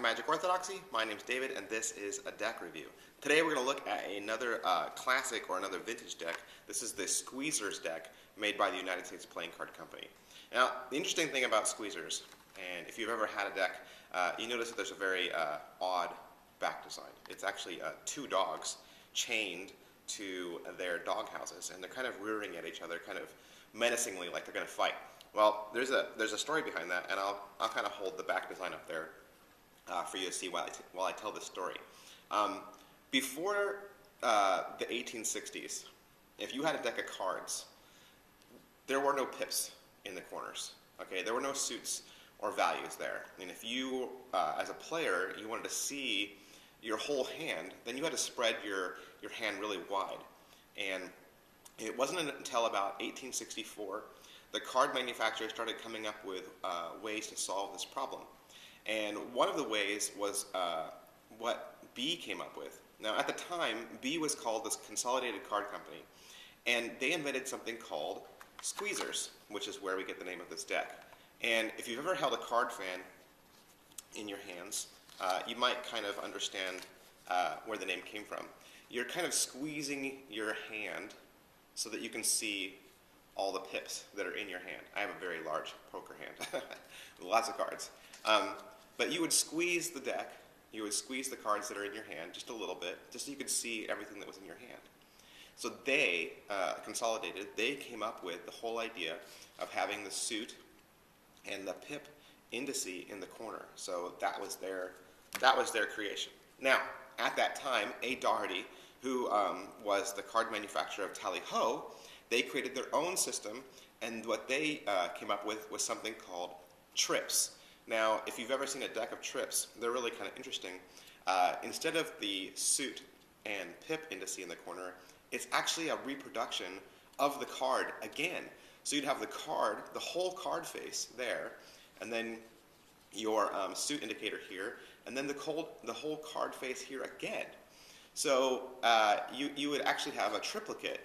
Magic Orthodoxy. My name's David, and this is a deck review. Today we're going to look at another classic or another vintage deck. This is the Squeezers deck made by the United States Playing Card Company. Now, the interesting thing about Squeezers, and if you've ever had a deck, you notice that there's a very odd back design. It's actually two dogs chained to their dog houses, and they're kind of rearing at each other, kind of menacingly, like they're going to fight. Well, there's a story behind that, and I'll kind of hold the back design up there for you to see while I tell this story. Before the 1860s, if you had a deck of cards, there were no pips in the corners. Okay, there were no suits or values there. And if you, as a player, you wanted to see your whole hand, then you had to spread your hand really wide. And it wasn't until about 1864 the card manufacturers started coming up with ways to solve this problem. And one of the ways was what B came up with. Now, at the time, B was called this Consolidated Card Company, and they invented something called Squeezers, which is where we get the name of this deck. And if you've ever held a card fan in your hands, you might kind of understand where the name came from. You're kind of squeezing your hand so that you can see all the pips that are in your hand. I have a very large poker hand, lots of cards. But you would squeeze the deck, you would squeeze the cards that are in your hand just a little bit, just so you could see everything that was in your hand. So they, Consolidated, they came up with the whole idea of having the suit and the pip indice in the corner. So that was their creation. Now, at that time, A. Doherty, who was the card manufacturer of Tally-Ho, they created their own system, and what they came up with was something called trips. Now, if you've ever seen a deck of trips, they're really kind of interesting. Instead of the suit and pip indice in the corner, it's actually a reproduction of the card again. So you'd have the card, the whole card face there, and then your suit indicator here, and then the whole card face here again. So you would actually have a triplicate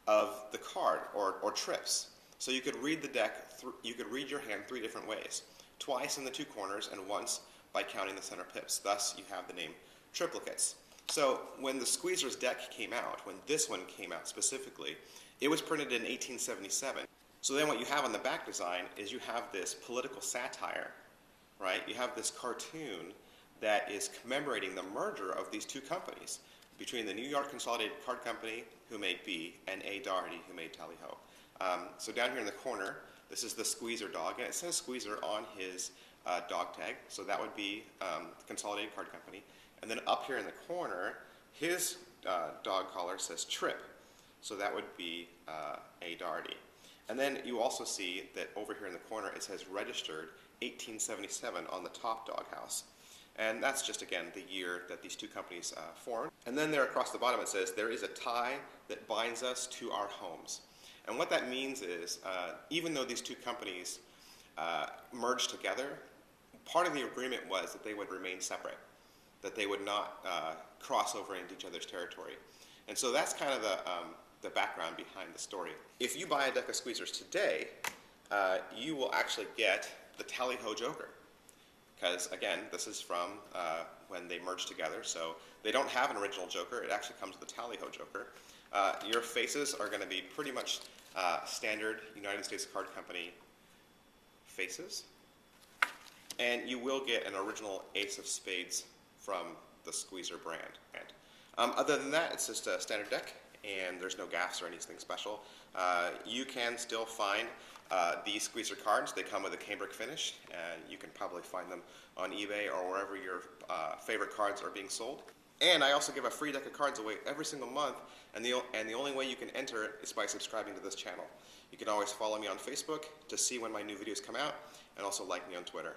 of the card, or trips. So you could read the deck, you could read your hand three different ways. Twice in the two corners and once by counting the center pips. Thus, you have the name triplicates. So when the Squeezers deck came out, when this one came out specifically, it was printed in 1877. So then what you have on the back design is you have this political satire, right? You have this cartoon that is commemorating the merger of these two companies between the New York Consolidated Card Company, who made B, and A. Doherty, who made Tally-Ho. So down here in the corner, this is the Squeezer dog, and it says Squeezer on his dog tag, so that would be the Consolidated Card Company. And then up here in the corner, his dog collar says Trip, so that would be A. Doherty. And then you also see that over here in the corner, it says registered 1877 on the top doghouse. And that's just, again, the year that these two companies formed. And then there across the bottom it says, there is a tie that binds us to our homes. And what that means is, even though these two companies merged together, part of the agreement was that they would remain separate, that they would not cross over into each other's territory. And so that's kind of the background behind the story. If you buy a deck of Squeezers today, you will actually get the Tally-Ho Joker. Because, again, this is from when they merged together, so they don't have an original Joker. It actually comes with the Tally-Ho Joker. Your faces are going to be pretty much standard United States Card Company faces. And you will get an original Ace of Spades from the Squeezer brand. Other than that, it's just a standard deck, and there's no gaffs or anything special. You can still find these Squeezer cards. They come with a cambric finish, and you can probably find them on eBay or wherever your favorite cards are being sold. And I also give a free deck of cards away every single month, and the only way you can enter it is by subscribing to this channel. You can always follow me on Facebook to see when my new videos come out, and also like me on Twitter.